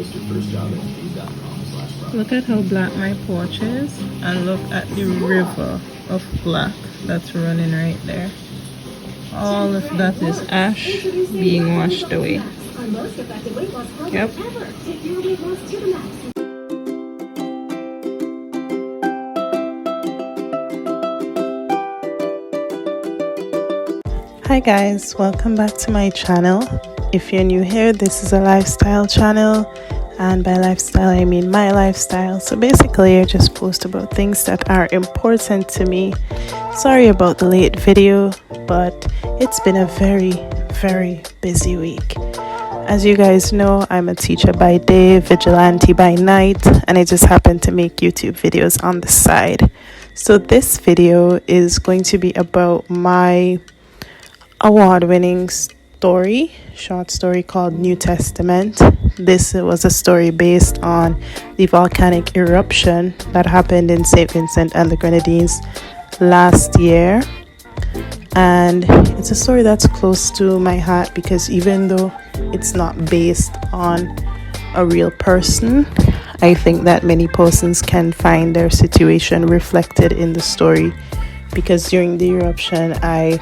Post your first job at indeed.com/profit. Look at how black my porch is, and look at the river of black that's running right there. All of that is ash being washed away. Yep. Hi guys, welcome back to my channel. If you're new here, this is a lifestyle channel, and by lifestyle I mean my lifestyle. So basically I just post about things that are important to me. Sorry about the late video, but it's been a very busy week. As you guys know, I'm a teacher by day, vigilante by night, and I just happen to make YouTube videos on the side. So this video is going to be about my award-winning short story called New Testament. This was a story based on the volcanic eruption that happened in St. Vincent and the Grenadines last year, and it's a story that's close to my heart because even though it's not based on a real person, I think that many persons can find their situation reflected in the story, because during the eruption I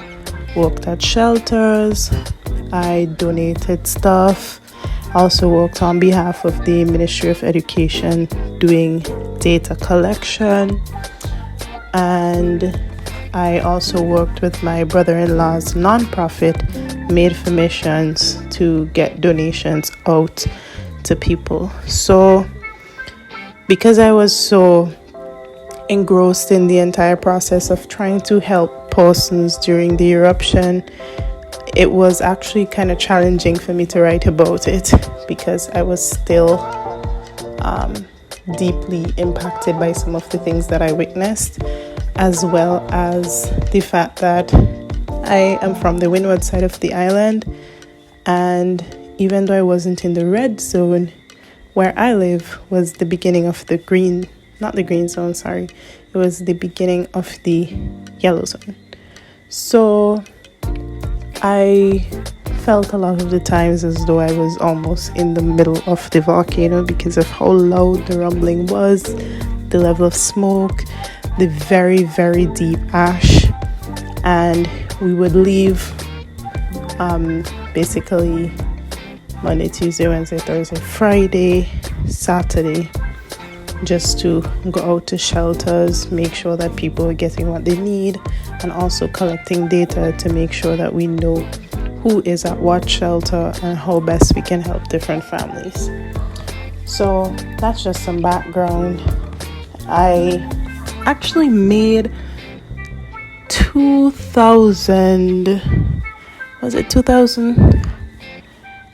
worked at shelters, I donated stuff, also worked on behalf of the Ministry of Education doing data collection, and I also worked with my brother-in-law's nonprofit Made for Missions to get donations out to people. So because I was so engrossed in the entire process of trying to help persons during the eruption, it was actually kind of challenging for me to write about it because I was still deeply impacted by some of the things that I witnessed, as well as the fact that I am from the windward side of the island, and even though I wasn't in the red zone, where I live was the beginning of the it was the beginning of the yellow zone. So I felt a lot of the times as though I was almost in the middle of the volcano because of how loud the rumbling was, the level of smoke, the very deep ash. And we would leave basically Monday, Tuesday, Wednesday, Thursday, Friday, Saturday, just to go out to shelters, make sure that people are getting what they need, and also collecting data to make sure that we know who is at what shelter and how best we can help different families. So that's just some background. I actually made 2,000. Was it 2,000?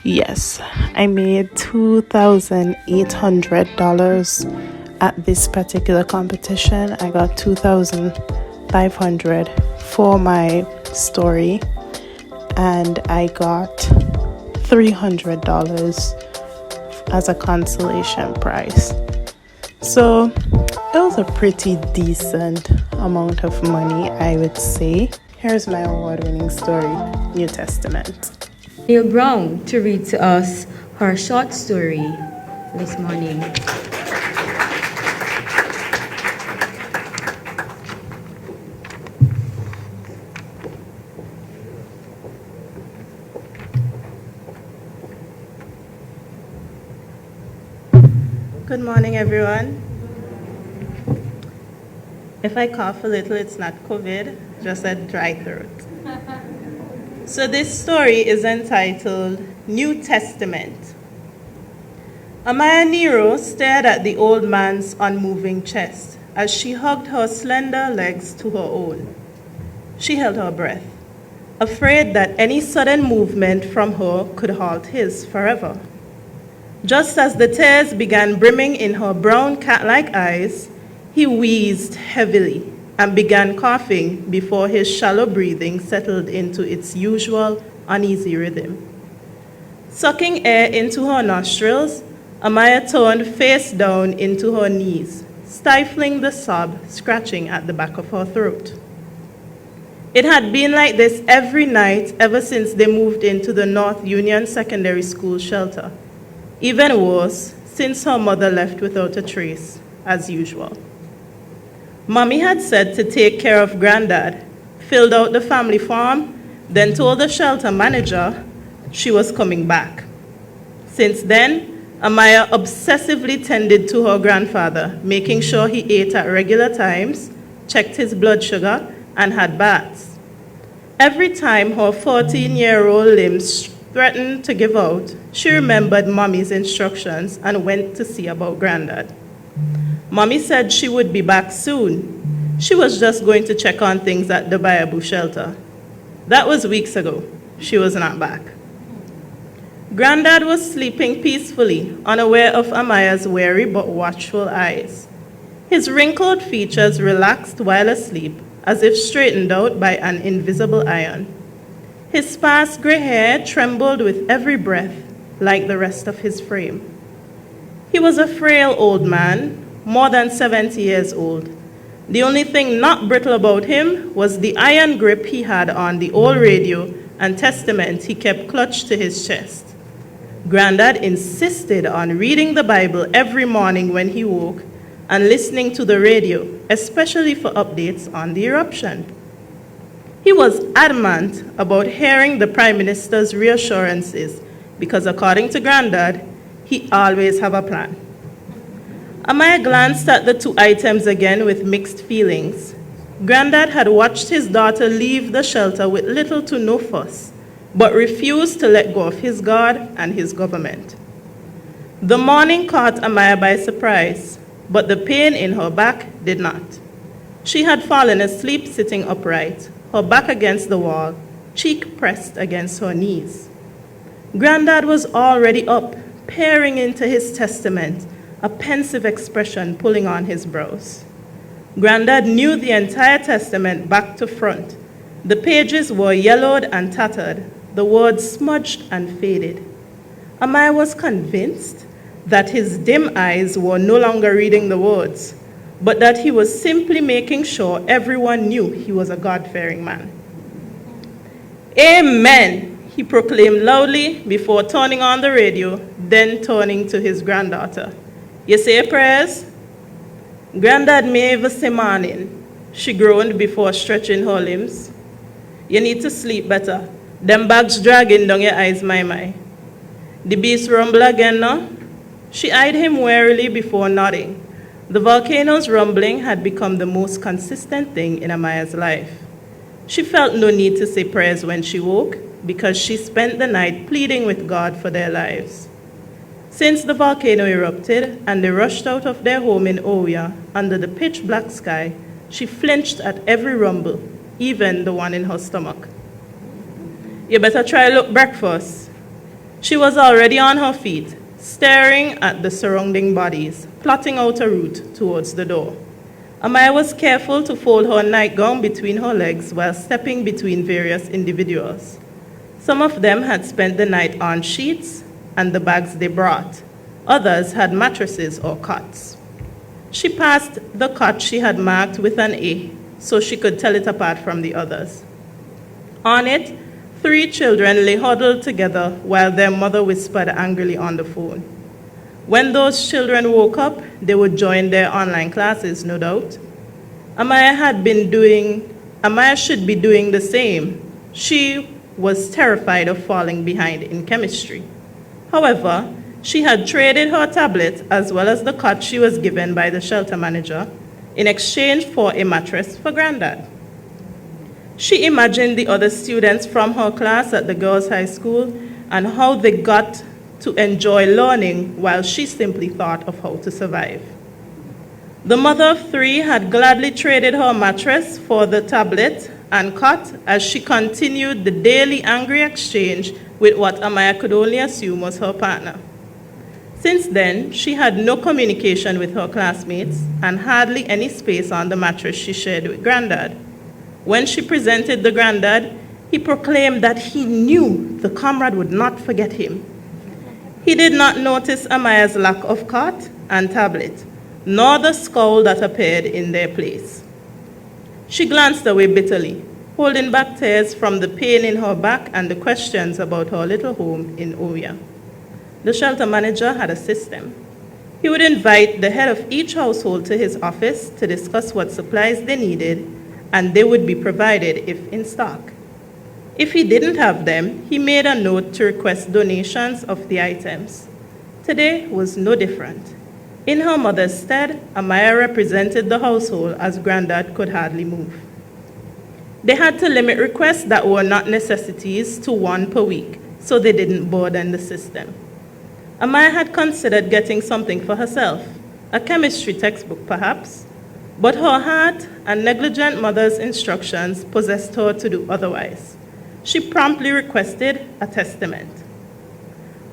Yes, I made $2,800 at this particular competition. I got $2,500 for my story, and I got $300 as a consolation prize. So it was a pretty decent amount of money, I would say. Here's my award-winning story, New Testament. Neil Brown to read to us her short story this morning. Good morning, everyone. If I cough a little, it's not COVID, just a dry throat. So this story is entitled New Testament. Amaya Nero stared at the old man's unmoving chest as she hugged her slender legs to her own. She held her breath, afraid that any sudden movement from her could halt his forever. Just as the tears began brimming in her brown cat-like eyes, he wheezed heavily and began coughing before his shallow breathing settled into its usual uneasy rhythm. Sucking air into her nostrils, Amaya turned face down into her knees, stifling the sob scratching at the back of her throat. It had been like this every night ever since they moved into the North Union Secondary School shelter. Even worse, since her mother left without a trace, as usual. Mommy had said to take care of Granddad, filled out the family form, then told the shelter manager she was coming back. Since then, Amaya obsessively tended to her grandfather, making sure he ate at regular times, checked his blood sugar, and had baths. Every time her 14-year-old limbs threatened to give out, she remembered Mommy's instructions and went to see about Granddad. Mommy said she would be back soon. She was just going to check on things at the Bayabu shelter. That was weeks ago. She was not back. Granddad was sleeping peacefully, unaware of Amaya's wary but watchful eyes. His wrinkled features relaxed while asleep, as if straightened out by an invisible iron. His sparse gray hair trembled with every breath, like the rest of his frame. He was a frail old man, more than 70 years old. The only thing not brittle about him was the iron grip he had on the old radio and testament he kept clutched to his chest. Granddad insisted on reading the Bible every morning when he woke and listening to the radio, especially for updates on the eruption. He was adamant about hearing the Prime Minister's reassurances because, according to Granddad, he always have a plan. Amaya glanced at the two items again with mixed feelings. Granddad had watched his daughter leave the shelter with little to no fuss, but refused to let go of his God and his government. The morning caught Amaya by surprise, but the pain in her back did not. She had fallen asleep sitting upright, her back against the wall, cheek pressed against her knees. Granddad was already up, peering into his testament, a pensive expression pulling on his brows. Granddad knew the entire testament back to front. The pages were yellowed and tattered, the words smudged and faded. Amaya was convinced that his dim eyes were no longer reading the words, but that he was simply making sure everyone knew he was a God-fearing man. Amen, he proclaimed loudly before turning on the radio, then turning to his granddaughter. You say prayers? Granddad may even say morning, she groaned before stretching her limbs. You need to sleep better. Them bags dragging down your eyes, my. The beast rumble again now? She eyed him warily before nodding. The volcano's rumbling had become the most consistent thing in Amaya's life. She felt no need to say prayers when she woke, because she spent the night pleading with God for their lives. Since the volcano erupted and they rushed out of their home in Oya under the pitch-black sky, she flinched at every rumble, even the one in her stomach. You better try look breakfast. She was already on her feet, staring at the surrounding bodies, plotting out a route towards the door. Amaya was careful to fold her nightgown between her legs while stepping between various individuals. Some of them had spent the night on sheets and the bags they brought. Others had mattresses or cots. She passed the cot she had marked with an A so she could tell it apart from the others. On it, 3 children lay huddled together while their mother whispered angrily on the phone. When those children woke up, they would join their online classes, no doubt. Amaya should be doing the same. She was terrified of falling behind in chemistry. However, she had traded her tablet as well as the cot she was given by the shelter manager in exchange for a mattress for Granddad. She imagined the other students from her class at the girls' high school and how they got to enjoy learning while she simply thought of how to survive. The mother of 3 had gladly traded her mattress for the tablet and cot as she continued the daily angry exchange with what Amaya could only assume was her partner. Since then, she had no communication with her classmates and hardly any space on the mattress she shared with Granddad. When she presented the Granddad, he proclaimed that he knew the comrade would not forget him. He did not notice Amaya's lack of cot and tablet, nor the scowl that appeared in their place. She glanced away bitterly, holding back tears from the pain in her back and the questions about her little home in Oya. the shelter manager had a system. He would invite the head of each household to his office to discuss what supplies they needed, and they would be provided if in stock. If he didn't have them, he made a note to request donations of the items. Today was no different. In her mother's stead, Amaya represented the household as Granddad could hardly move. They had to limit requests that were not necessities to one per week, so they didn't burden the system. Amaya had considered getting something for herself, a chemistry textbook perhaps, but her heart and negligent mother's instructions possessed her to do otherwise. She promptly requested a testament.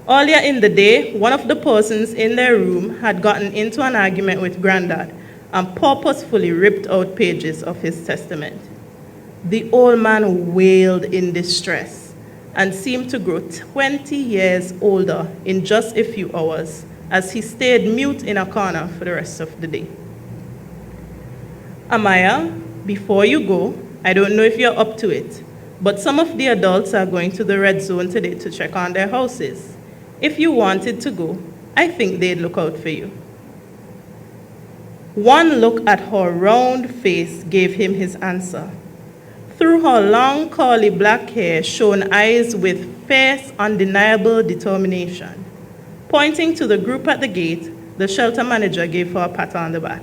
Earlier in the day, one of the persons in their room had gotten into an argument with Granddad and purposefully ripped out pages of his testament. The old man wailed in distress and seemed to grow 20 years older in just a few hours as he stayed mute in a corner for the rest of the day. Amaya, before you go, I don't know if you're up to it, but some of the adults are going to the red zone today to check on their houses. If you wanted to go, I think they'd look out for you. One look at her round face gave him his answer. Through her long, curly black hair shone eyes with fierce, undeniable determination. Pointing to the group at the gate, the shelter manager gave her a pat on the back.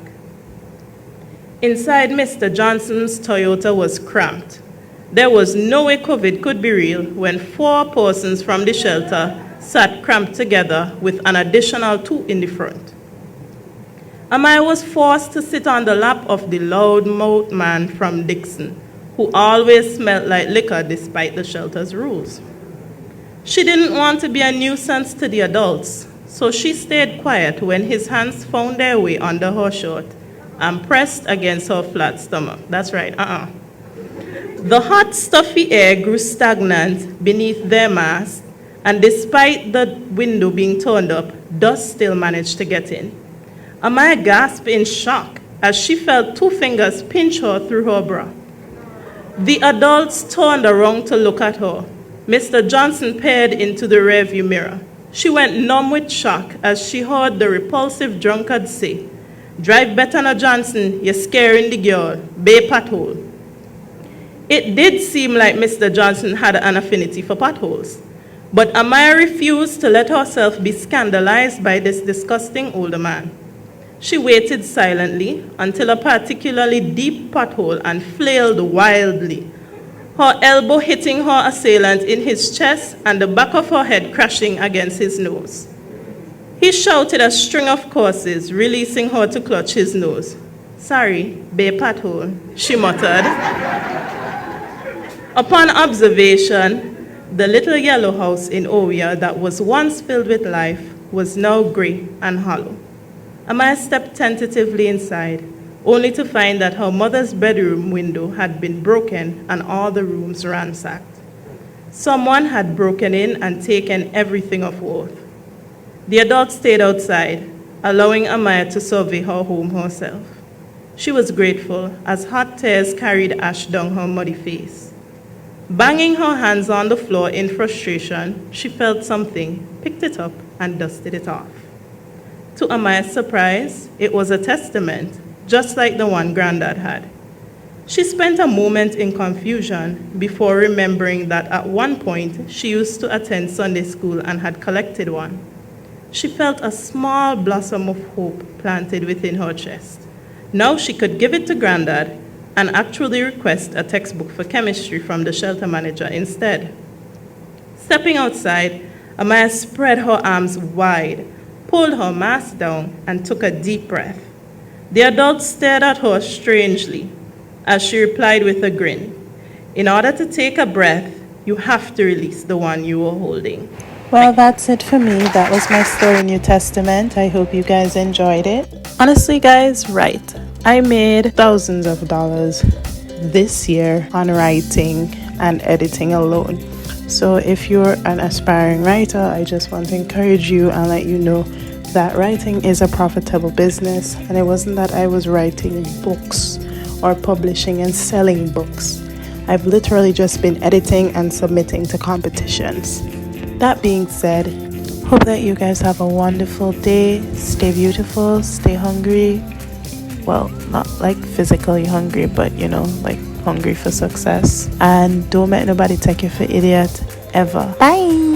Inside Mr. Johnson's Toyota was cramped. There was no way COVID could be real when 4 persons from the shelter sat cramped together with an additional 2 in the front. Amaya was forced to sit on the lap of the loud-mouthed man from Dixon, who always smelled like liquor despite the shelter's rules. She didn't want to be a nuisance to the adults, so she stayed quiet when his hands found their way under her shirt and pressed against her flat stomach. That's right, The hot, stuffy air grew stagnant beneath their mask, and despite the window being turned up, dust still managed to get in. Amaya gasped in shock as she felt 2 fingers pinch her through her bra. The adults turned around to look at her. Mr. Johnson peered into the rearview mirror. She went numb with shock as she heard the repulsive drunkard say, "Drive better now, Johnson, you're scaring the girl, bay pothole." It did seem like Mr. Johnson had an affinity for potholes, but Amaya refused to let herself be scandalized by this disgusting older man. She waited silently until a particularly deep pothole and flailed wildly, her elbow hitting her assailant in his chest and the back of her head crashing against his nose. He shouted a string of curses, releasing her to clutch his nose. "Sorry, bay pothole," she muttered. Upon observation, the little yellow house in Oya that was once filled with life was now gray and hollow. Amaya stepped tentatively inside, only to find that her mother's bedroom window had been broken and all the rooms ransacked. Someone had broken in and taken everything of worth. The adult stayed outside, allowing Amaya to survey her home herself. She was grateful as hot tears carried ash down her muddy face. Banging her hands on the floor in frustration, she felt something, picked it up, and dusted it off. To Amaya's surprise, it was a testament, just like the one Granddad had. She spent a moment in confusion before remembering that at one point she used to attend Sunday school and had collected one. She felt a small blossom of hope planted within her chest. Now she could give it to Granddad and actually request a textbook for chemistry from the shelter manager instead. Stepping outside, Amaya spread her arms wide, pulled her mask down, and took a deep breath. The adult stared at her strangely as she replied with a grin, "In order to take a breath, you have to release the one you were holding." Well, that's it for me. That was my story, New Testament. I hope you guys enjoyed it. Honestly, guys, right. I made thousands of dollars this year on writing and editing alone. So if you're an aspiring writer, I just want to encourage you and let you know that writing is a profitable business. And it wasn't that I was writing books or publishing and selling books. I've literally just been editing and submitting to competitions. That being said, Hope that you guys have a wonderful day. Stay beautiful, stay hungry. Well, not like physically hungry, but you know, like hungry for success. And don't let nobody take you for idiot ever. Bye.